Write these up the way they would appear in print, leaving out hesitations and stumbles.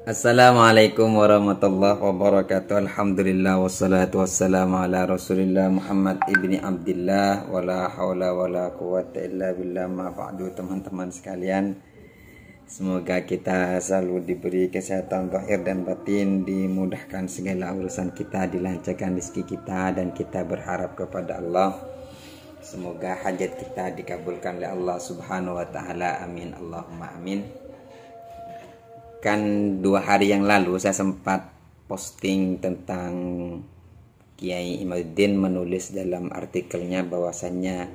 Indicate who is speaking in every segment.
Speaker 1: Assalamualaikum warahmatullahi wabarakatuh. Alhamdulillah wassalatu wassalamu ala Rasulillah Muhammad ibni Abdillah wala haula wala quwata illa billah ma ba'du. Teman-teman sekalian, semoga kita selalu diberi kesehatan zahir dan batin, dimudahkan segala urusan kita, dilancarkan rezeki kita, dan kita berharap kepada Allah semoga hajat kita dikabulkan oleh Allah Subhanahu wa taala. Amin Allahumma amin. Kan 2 hari yang lalu saya sempat posting tentang Kiai Imaduddin menulis dalam artikelnya bahwasannya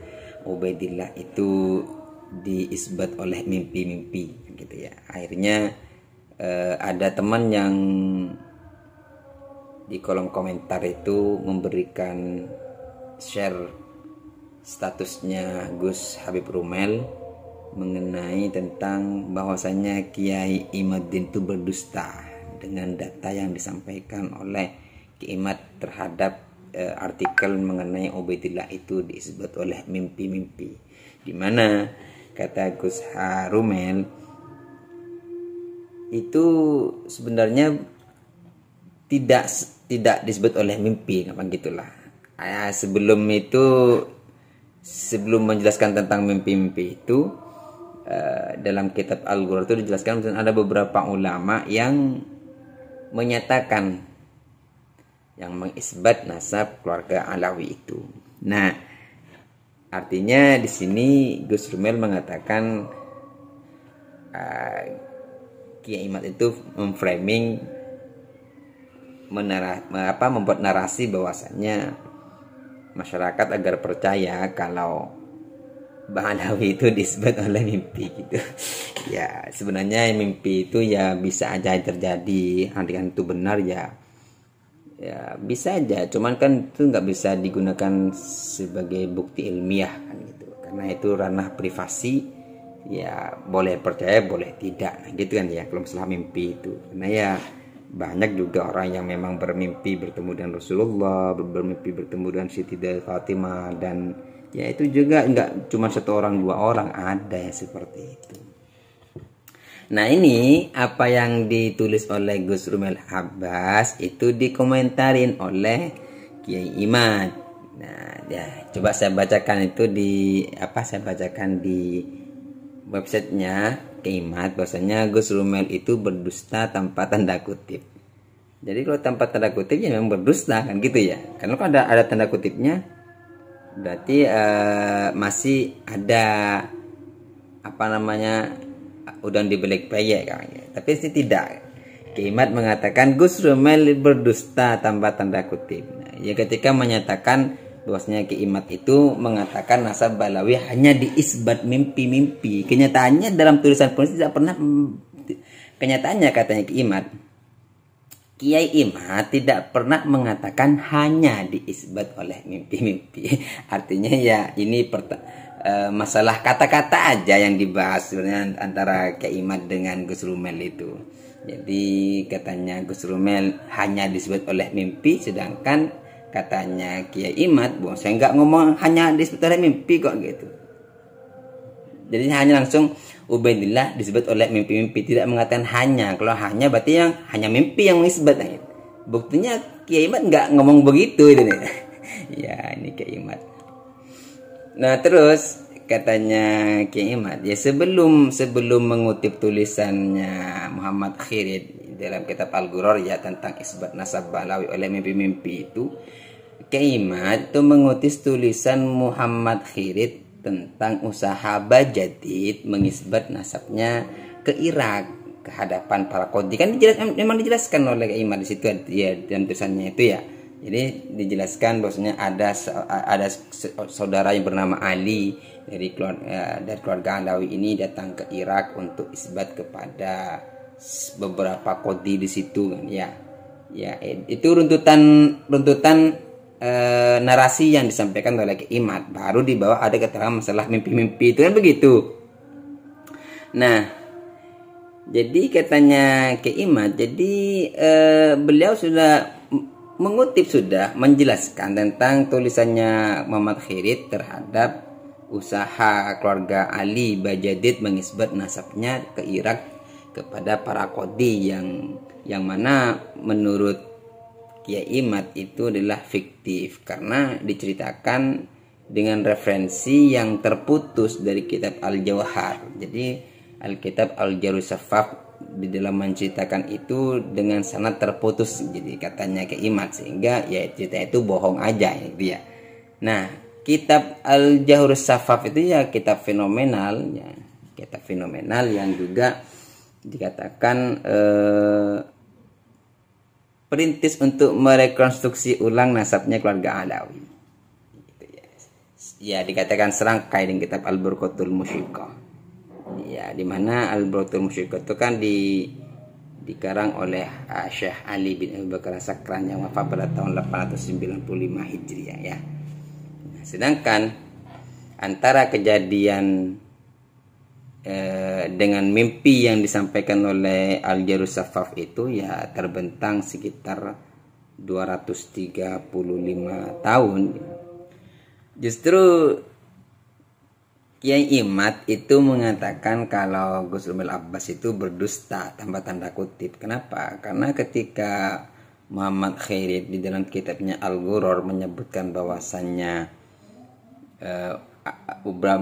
Speaker 1: Ubaidillah itu diisbat oleh mimpi-mimpi gitu ya. Akhirnya ada teman yang di kolom komentar itu memberikan share statusnya Gus Habib Rumel mengenai tentang bahwasannya Kiai Imaduddin itu berdusta dengan data yang disampaikan oleh Kiai Imad terhadap artikel mengenai Ubaidillah itu disebut oleh mimpi-mimpi, di mana kata Gus Harumel itu sebenarnya tidak disebut oleh mimpi, apa gitulah. Sebelum menjelaskan tentang mimpi-mimpi itu, dalam kitab Al-Ghurrar itu dijelaskan ada beberapa ulama yang menyatakan, yang mengisbat nasab keluarga Alawi itu. Nah, artinya di sini Gus Rumel mengatakan Kiai Imad itu memframing, membuat narasi bahwasannya masyarakat agar percaya kalau Alawi itu disebut oleh mimpi gitu. Ya sebenarnya mimpi itu ya bisa aja terjadi, andaikan itu benar ya bisa aja, cuman kan itu nggak bisa digunakan sebagai bukti ilmiah kan gitu, karena itu ranah privasi. Ya boleh percaya boleh tidak, nah, gitu kan ya kalau masalah mimpi itu. Karena ya banyak juga orang yang memang bermimpi bertemu dengan Rasulullah, bermimpi bertemu dengan Siti Fatimah, dan ya itu juga enggak cuma 1 orang 2 orang, ada yang seperti itu. Nah, ini apa yang ditulis oleh Gus Rumel Abbas itu dikomentarin oleh Kiai Imad. Nah, ya coba saya bacakan itu saya bacakan di websitenya Kiai Imad, bahwasanya Gus Rumel itu berdusta tanpa tanda kutip. Jadi kalau tanpa tanda kutip ya memang berdusta kan gitu ya. Karena kalau ada tanda kutipnya berarti masih ada udah dibalik payah kan. Tapi sih tidak. Kiai Imad mengatakan Gus Rumel berdusta tanpa tanda kutip. Nah, ya ketika menyatakan bahwasanya Kiai Imad itu mengatakan nasab Balawi hanya diisbat mimpi-mimpi. Kenyataannya dalam tulisan penulis tidak pernah. Kenyataannya katanya Kiai Imad, Kiai Imad tidak pernah mengatakan hanya diisbat oleh mimpi-mimpi. Artinya ya ini masalah kata-kata aja yang dibahas sebenarnya antara Kiai Imad dengan Gus Rumel itu. Jadi katanya Gus Rumel hanya disebut oleh mimpi, sedangkan katanya Kiai Imad, saya nggak ngomong hanya disebut oleh mimpi kok gitu. Jadi hanya langsung Ubaidillah disebut oleh mimpi-mimpi, tidak mengatakan hanya. Kalau hanya berarti yang hanya mimpi yang mengisbat. Buktinya Kiai Imad nggak ngomong begitu ini. Ya ini Kiai Imad. Nah terus katanya Kiai Imad, ya sebelum mengutip tulisannya Muhammad Khirid dalam kitab Al-Ghurrar ya tentang isbat nasab Balawi oleh mimpi-mimpi itu, Kiai Imad itu mengutip tulisan Muhammad Khirid tentang usaha Bajadid mengisbat nasabnya ke Irak, ke hadapan para qadhi. Kan memang dijelaskan oleh Kiai Imad di situ ya dalam tulisannya itu ya. Jadi dijelaskan bahwasanya ada saudara yang bernama Ali dari keluarga Alawi ini datang ke Irak untuk isbat kepada beberapa qadhi di situ kan ya. Ya itu runtutan narasi yang disampaikan oleh Kiai Imad, baru di bawah ada keterangan masalah mimpi-mimpi itu kan begitu. Nah, jadi katanya Kiai Imad, jadi beliau sudah menjelaskan tentang tulisannya Muhammad Khirid terhadap usaha keluarga Ali Bajadid mengisbat nasabnya ke Irak, kepada para qadhi yang mana menurut Kiai Imad itu adalah fiktif karena diceritakan dengan referensi yang terputus dari kitab Al-Jawhar. Jadi Alkitab Al-Jarus Safaf di dalam menceritakan itu dengan sangat terputus, jadi katanya Kiai Imad, sehingga ya cerita itu bohong aja gitu ya. Nah, kitab Al-Jarus Safaf itu ya kitab fenomenal ya, kitab fenomenal yang juga dikatakan perintis untuk merekonstruksi ulang nasabnya keluarga Alawi. Gitu ya. Ya, dikatakan serangkai dengan kitab Al-Burqatul Musyiqah. Ya, di mana Al-Burqatul Musyiqah itu kan dikarang oleh Syekh Ali bin Abu Bakar As-Sakran yang wafat pada tahun 895 Hijriah ya. Nah, sedangkan antara kejadian dengan mimpi yang disampaikan oleh Al-Jarus Safaf itu ya terbentang sekitar 235 tahun. Justru Kiai Imad itu mengatakan kalau Gus Romel Abbas itu berdusta tanpa tanda kutip. Kenapa? Karena ketika Muhammad Khairid di dalam kitabnya Al-Ghuror menyebutkan bahwasannya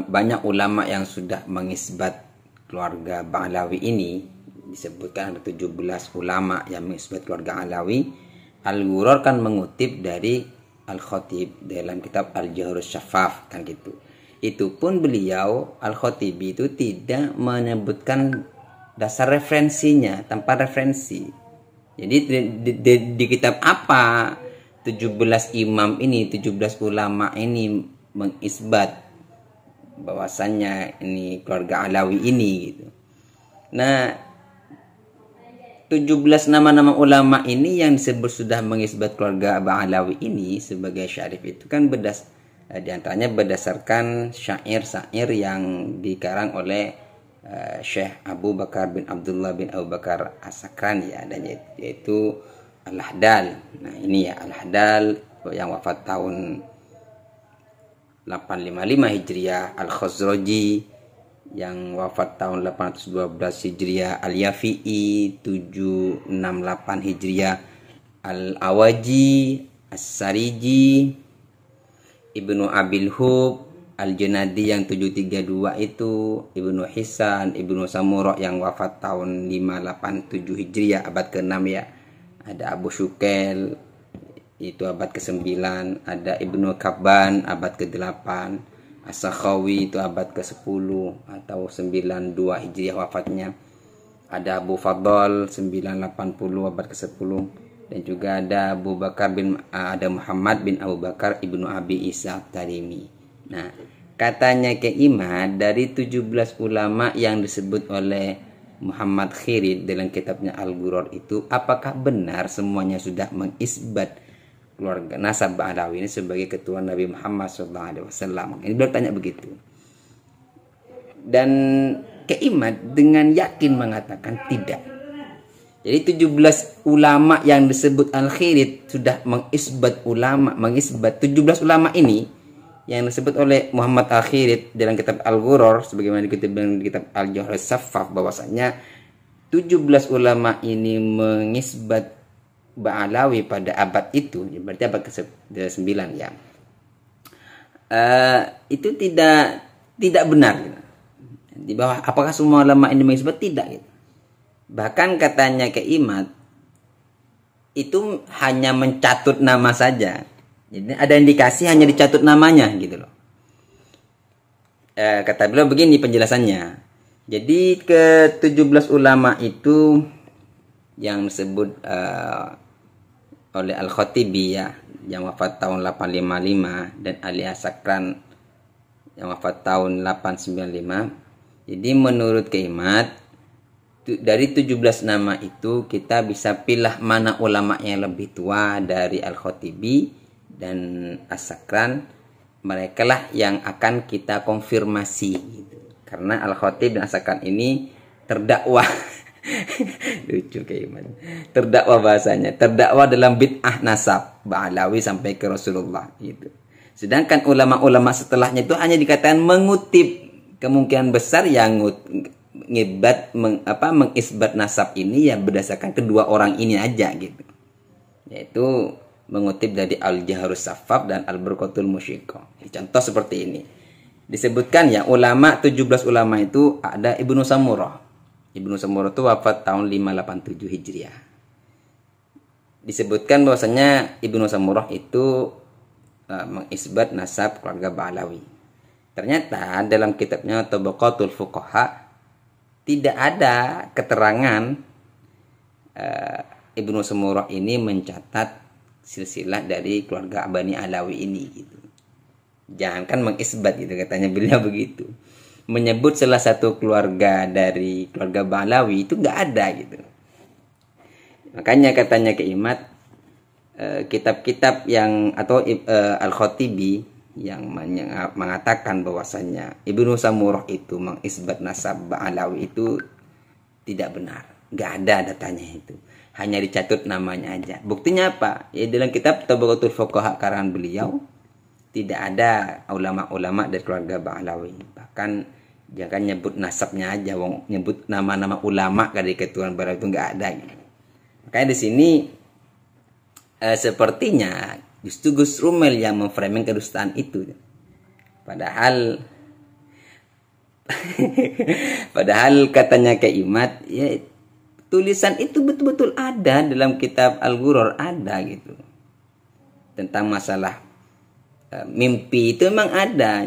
Speaker 1: banyak ulama yang sudah mengisbat keluarga Ba'alawi ini, disebutkan ada 17 ulama yang mengisbat keluarga Alawi. Al-Ghuror kan mengutip dari Al-Khatib dalam kitab Al-Jarus Safaf kan gitu. Itu pun beliau Al-Khatibi itu tidak menyebutkan dasar referensinya, tanpa referensi. Jadi di kitab apa 17 imam ini, 17 ulama ini mengisbat bahwasannya ini keluarga Alawi ini gitu. Nah, 17 nama-nama ulama ini yang disebut sudah mengisbat keluarga Alawi ini sebagai syarif itu kan diantaranya berdasarkan syair-syair yang dikarang oleh Syekh Abu Bakar bin Abdullah bin Abu Bakar As-Sakran ya, dan yaitu Al-Hadal. Nah, ini ya Al-Hadal yang wafat tahun 855 Hijriah, Al-Khazraji yang wafat tahun 812 Hijriah, Al-Yafi'i 768 Hijriah, Al-Awaji, As-Sariji, Ibnu Abil Hub, Al-Junadi yang 732 itu, Ibnu Hisan, Ibnu Samurah yang wafat tahun 587 Hijriah, abad ke-6 ya. Ada Abu Syukel itu abad ke-9, ada Ibnu Kabban abad ke-8, As-Sakhawi itu abad ke-10 atau 92 Hijriah wafatnya. Ada Abu Fadl 980 abad ke-10, dan juga ada ada Muhammad bin Abu Bakar Ibnu Abi Isa Tarimi. Nah, katanya Kiai Imad dari 17 ulama yang disebut oleh Muhammad Khairid dalam kitabnya Al-Ghuror itu, apakah benar semuanya sudah mengisbat keluarga nasab Alawi ini sebagai keturunan Nabi Muhammad SAW? Ini beliau tanya begitu. Dan Kiai Imad dengan yakin mengatakan tidak. Jadi 17 ulama yang disebut Al-Khairid sudah mengisbat 17 ulama ini yang disebut oleh Muhammad Al-Khairid dalam kitab Al-Ghuror sebagaimana dikutip dalam kitab Al-Jarus Safaf, bahwasanya 17 ulama ini mengisbat Ba'alawi pada abad itu, berarti abad ke-9 ya. Itu tidak benar gitu. Di bawah apakah semua ulama ini mengisbat? Tidak gitu. Bahkan katanya Kiai Imad itu hanya mencatut nama saja. Jadi ada indikasi hanya dicatut namanya gitu loh. Kata beliau begini penjelasannya. Jadi ke-17 ulama itu yang disebut oleh Al-Khatibi ya, yang wafat tahun 855, dan Ali As-Sakran yang wafat tahun 895. Jadi menurut Kiai Imad dari 17 nama itu kita bisa pilih mana ulama yang lebih tua dari Al-Khatibi dan As-Sakran. Mereka lah yang akan kita konfirmasi gitu. Karena Al-Khatib dan As-Sakran ini terdakwa lucu kayak gimana, terdakwa bahasanya, terdakwa dalam bid'ah nasab Ba'alawi sampai ke Rasulullah gitu. Sedangkan ulama-ulama setelahnya itu hanya dikatakan mengutip, kemungkinan besar yang mengisbat nasab ini ya berdasarkan kedua orang ini aja gitu. Yaitu mengutip dari Al-Jahrus Safaf dan Al-Burqatul Musyiqqah. Contoh seperti ini. Disebutkan ya 17 ulama itu ada Ibnu Samurah. Ibnu Samurah itu wafat tahun 587 Hijriah. Disebutkan bahwasanya Ibnu Samurah itu mengisbat nasab keluarga Ba'alawi. Ternyata dalam kitabnya Tabaqatul Fuqaha tidak ada keterangan Ibnu Samurah ini mencatat silsilah dari keluarga Bani Alawi ini gitu. Jangankan mengisbat gitu, katanya beliau begitu. Menyebut salah satu keluarga dari keluarga Ba'alawi itu nggak ada gitu. Makanya katanya Kimat, kitab-kitab yang atau Al-Khatibi yang mengatakan bahwasanya Ibnu Samurah itu mengisbat nasab Ba'alawi itu tidak benar. Nggak ada datanya itu. Hanya dicatut namanya aja. Buktinya apa? Ya dalam kitab Tabaqatul Fuqaha karangan beliau tidak ada ulama-ulama dari keluarga Ba'alawi. Bahkan jangan nyebut nasabnya aja, nyebut nama-nama ulama dari keturunan Ba'alawi itu nggak ada. Gitu. Makanya di sini sepertinya justru Gus Rumel yang memframing kedustaan itu. Padahal katanya Kimat, ya tulisan itu betul-betul ada dalam kitab Al-Ghuror, ada gitu. Tentang masalah mimpi itu memang ada.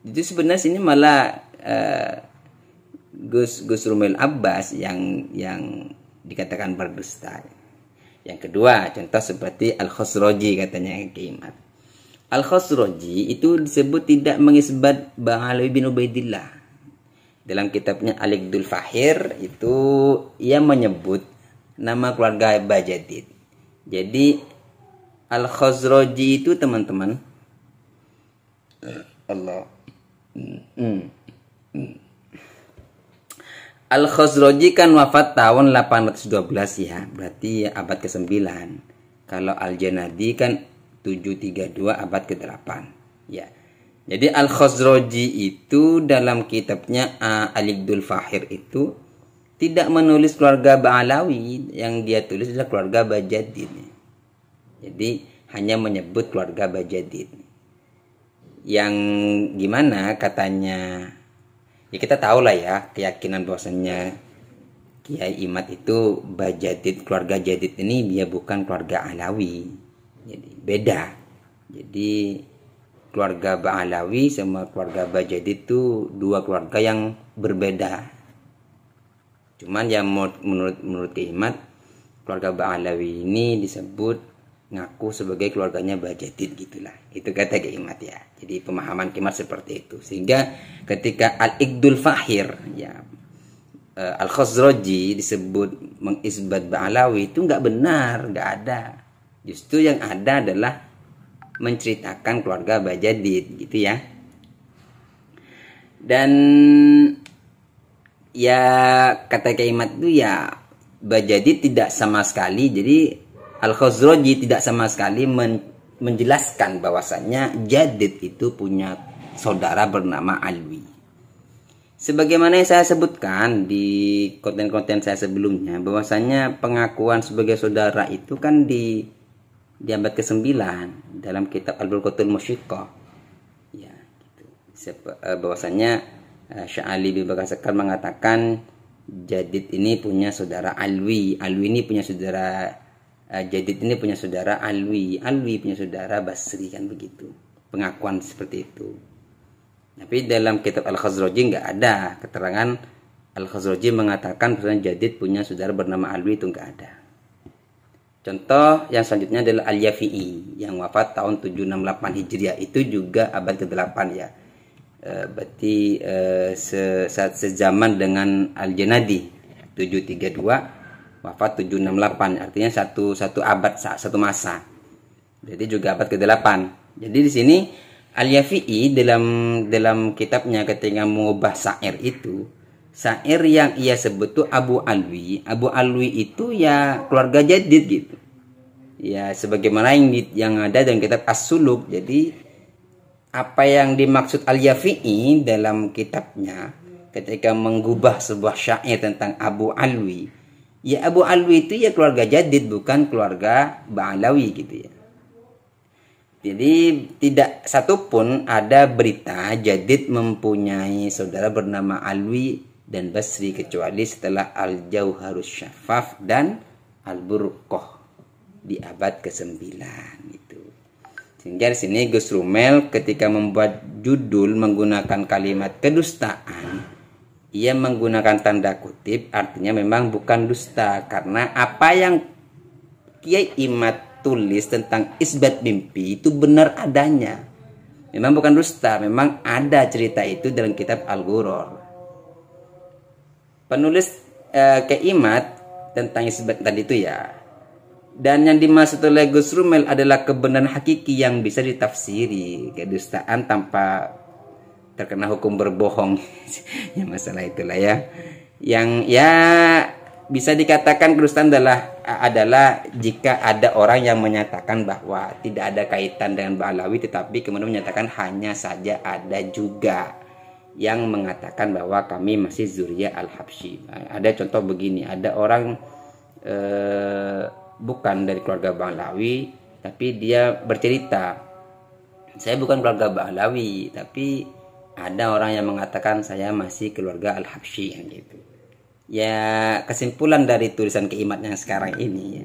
Speaker 1: Jadi sebenarnya sini malah Gus Rumel Abbas yang dikatakan berdusta. Yang kedua, contoh seperti Al-Khosroji katanya Kimat. Al-Khosroji itu disebut tidak mengisbat Ba'alawi bin Ubaidillah. Dalam kitabnya Al-Iqdul Fahir itu ia menyebut nama keluarga Bajadid. Jadi Al-Khosroji itu teman-teman Al-Khosroji kan wafat tahun 812 ya, berarti abad ke-9. Kalau Al-Janadi kan 732 abad ke-8. Ya. Jadi Al-Khosroji itu dalam kitabnya Al-Iqdul Fahir itu tidak menulis keluarga Ba'alawi, yang dia tulis adalah keluarga Bajadid. Jadi hanya menyebut keluarga Bajadid. Yang gimana katanya, ya kita tahu lah ya keyakinan bahwasannya Kiai Imat itu Bajadid, keluarga Jadid ini dia bukan keluarga Alawi, jadi beda. Jadi keluarga Ba'alawi sama keluarga Bajadid itu dua keluarga yang berbeda. Cuman yang menurut Kiai Imat, keluarga Ba'alawi ini disebut ngaku sebagai keluarganya Bajadid gitulah. Itu kata Kiai Imat ya. Jadi pemahaman Kiai Imat seperti itu. Sehingga ketika Al-Iqdul Fahir ya Al-Khosroji disebut mengisbat Ba'alawi itu nggak benar, nggak ada. Justru yang ada adalah menceritakan keluarga Bajadid gitu ya. Dan ya kata Kiai Imat itu ya Bajadid tidak sama sekali, jadi Al-Khosroji tidak sama sekali menjelaskan bahwasannya Jadid itu punya saudara bernama Alwi. Sebagaimana yang saya sebutkan di konten-konten saya sebelumnya, bahwasannya pengakuan sebagai saudara itu kan di abad ke-9 dalam kitab Al-Burqatul Musyiqqah. Ya, gitu. Bahwasannya Syekh Ali bin Bakar Sekar mengatakan Jadid ini punya saudara Alwi, Alwi ini punya saudara Jadid ini punya saudara Alwi, Alwi punya saudara Basri, kan begitu. Pengakuan seperti itu. Tapi dalam kitab Al-Khosroji nggak ada keterangan Al-Khosroji mengatakan bahwa Jadid punya saudara bernama Alwi, itu nggak ada. Contoh yang selanjutnya adalah Al-Yafi'i yang wafat tahun 768 Hijriah, itu juga abad ke-8 ya. Berarti sezaman dengan Al-Janadi 732 wafat 768, artinya satu abad, satu masa. Jadi juga abad ke-8. Jadi di sini Al-Yafi'i dalam kitabnya ketika mengubah syair itu, syair yang ia sebut itu Abu Alwi. Abu Alwi itu ya keluarga Jadid gitu. Ya sebagaimana yang ada dalam kitab As-Suluk. Jadi apa yang dimaksud Al-Yafi'i dalam kitabnya ketika menggubah sebuah syair tentang Abu Alwi, ya Abu Alwi itu ya keluarga Jadid, bukan keluarga Ba'alawi gitu ya. Jadi tidak satupun ada berita Jadid mempunyai saudara bernama Alwi dan Basri kecuali setelah Al-Jauharus Syafaf dan Al-Burqah di abad ke-9 itu. Sehingga di sini Gus Rumel ketika membuat judul menggunakan kalimat kedustaan, ia menggunakan tanda kutip, artinya memang bukan dusta, karena apa yang Kiai Imad tulis tentang isbat mimpi itu benar adanya. Memang bukan dusta, memang ada cerita itu dalam kitab Al-Ghuror. Penulis Kiai Imad tentang isbat tadi itu ya. Dan yang dimaksud oleh Gus Rumel adalah kebenaran hakiki yang bisa ditafsiri. Kedustaan tanpa terkena hukum berbohong. Ya masalah itulah ya. Yang ya bisa dikatakan kedustaan adalah jika ada orang yang menyatakan bahwa tidak ada kaitan dengan Ba'alawi, tetapi kemudian menyatakan hanya saja ada juga yang mengatakan bahwa kami masih zuriyah Al-Habsyi. Ada contoh begini, ada orang bukan dari keluarga Ba'alawi, tapi dia bercerita, saya bukan keluarga Ba'alawi, tapi ada orang yang mengatakan saya masih keluarga Al-Habsyi gitu. Ya kesimpulan dari tulisan Kiai Imad yang sekarang ini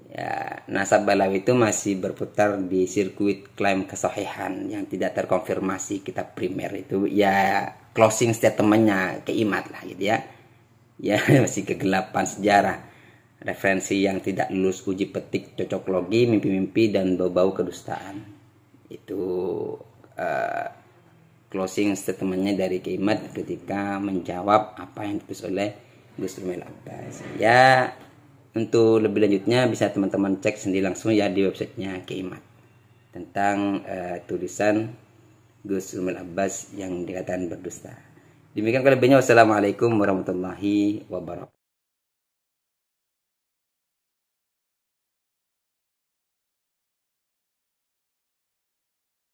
Speaker 1: ya, nasab Ba'alawi itu masih berputar di sirkuit klaim kesahihan yang tidak terkonfirmasi kitab primer itu, ya closing statementnya Kiai Imad lah gitu ya. Ya masih kegelapan sejarah, referensi yang tidak lulus uji petik cocoklogi, mimpi-mimpi dan bau-bau kedustaan. Itu closing statementnya dari Kiai Imad ketika menjawab apa yang ditulis oleh Gus Rumel Abbas. Ya untuk lebih lanjutnya bisa teman-teman cek sendiri langsung ya di websitenya Kiai Imad tentang tulisan Gus Rumel Abbas yang dikatakan berdusta. Demikian kalau lebihnya, wassalamualaikum warahmatullahi wabarakatuh.